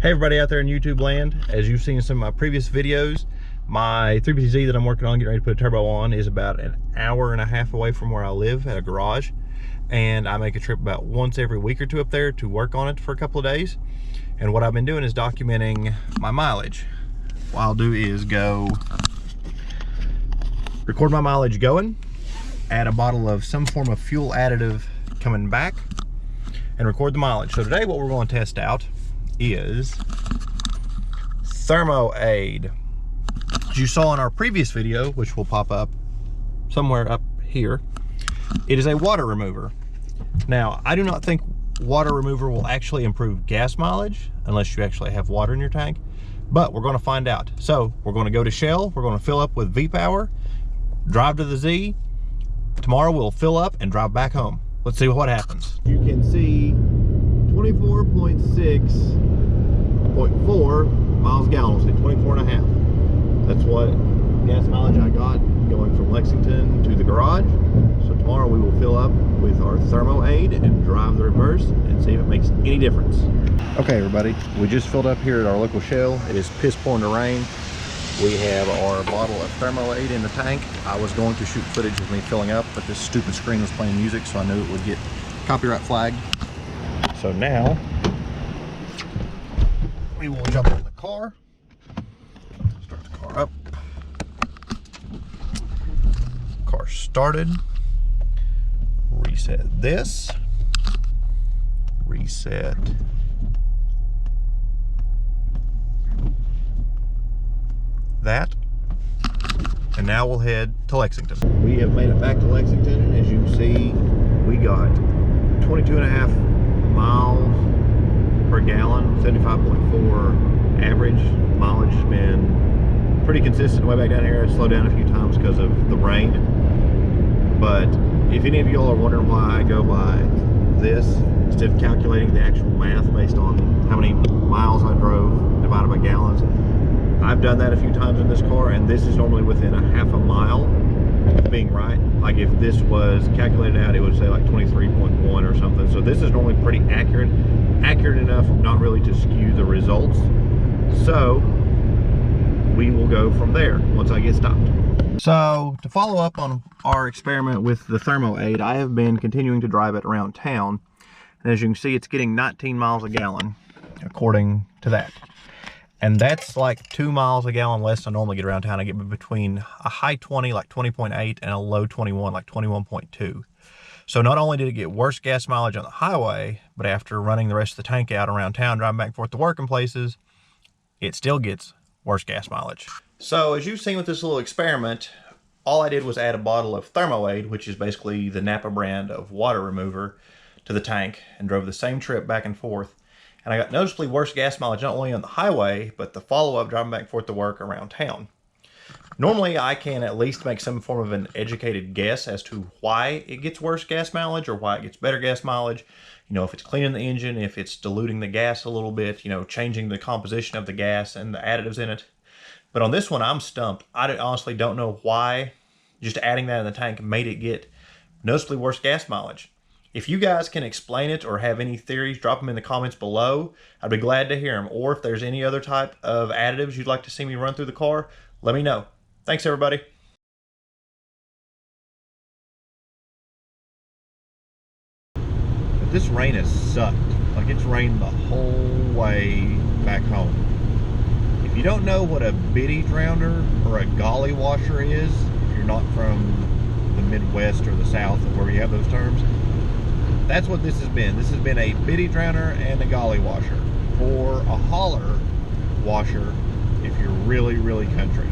Hey everybody out there in YouTube land, as you've seen in some of my previous videos, my 350Z that I'm working on, getting ready to put a turbo on, is about an hour and a half away from where I live at a garage. And I make a trip about once every week or two up there to work on it for a couple of days. And what I've been doing is documenting my mileage. What I'll do is go record my mileage going, add a bottle of some form of fuel additive coming back, and record the mileage. So today what we're going to test out is Thermoaid. As you saw in our previous video, which will pop up somewhere up here, it is a water remover. Now, I do not think water remover will actually improve gas mileage unless you actually have water in your tank, but we're going to find out. So we're going to go to Shell, we're going to fill up with V-Power, drive to the Z. Tomorrow we'll fill up and drive back home. Let's see what happens. You can see 24.6.4 miles a gallon, say 24 and a half. That's what gas mileage I got going from Lexington to the garage. So tomorrow we will fill up with our Thermoaid and drive the reverse and see if it makes any difference. Okay everybody, we just filled up here at our local Shell. It is piss pouring to rain. We have our bottle of Thermoaid in the tank. I was going to shoot footage of me filling up, but this stupid screen was playing music, so I knew it would get copyright flagged. So now, we will jump in the car, start the car up. Car started. Reset this. Reset. That. And now we'll head to Lexington. We have made it back to Lexington, and as you see, we got 22 and a half miles per gallon, 75.4 average. Mileage has been pretty consistent way back down here. It slowed down a few times because of the rain. But if any of y'all are wondering why I go by this instead of calculating the actual math based on how many miles I drove divided by gallons, I've done that a few times in this car, and this is normally within a half a mile of being right. Like if this was calculated out, it would say like 23.1 or something. So this is normally pretty accurate enough not really to skew the results. So we will go from there once I get stopped. So to follow up on our experiment with the Thermoaid, I have been continuing to drive it around town. And as you can see, it's getting 19 miles a gallon according to that. And that's like 2 miles a gallon less than I normally get around town. I get between a high 20, like 20.8, and a low 21, like 21.2. So not only did it get worse gas mileage on the highway, but after running the rest of the tank out around town, driving back and forth to work in places, it still gets worse gas mileage. So as you've seen with this little experiment, all I did was add a bottle of Thermoaid, which is basically the Napa brand of water remover, to the tank, and drove the same trip back and forth. And I got noticeably worse gas mileage, not only on the highway, but the follow-up driving back and forth to work around town. Normally, I can at least make some form of an educated guess as to why it gets worse gas mileage or why it gets better gas mileage. You know, if it's cleaning the engine, if it's diluting the gas a little bit, you know, changing the composition of the gas and the additives in it. But on this one, I'm stumped. I honestly don't know why just adding that in the tank made it get noticeably worse gas mileage. If you guys can explain it or have any theories, drop them in the comments below. I'd be glad to hear them. Or if there's any other type of additives you'd like to see me run through the car, let me know. Thanks, everybody. This rain has sucked. Like, it's rained the whole way back home. If you don't know what a bitty drowner or a golly washer is, if you're not from the Midwest or the South where you have those terms, that's what this has been. This has been a bitty drowner and a golly washer, or a holler washer if you're really, really country.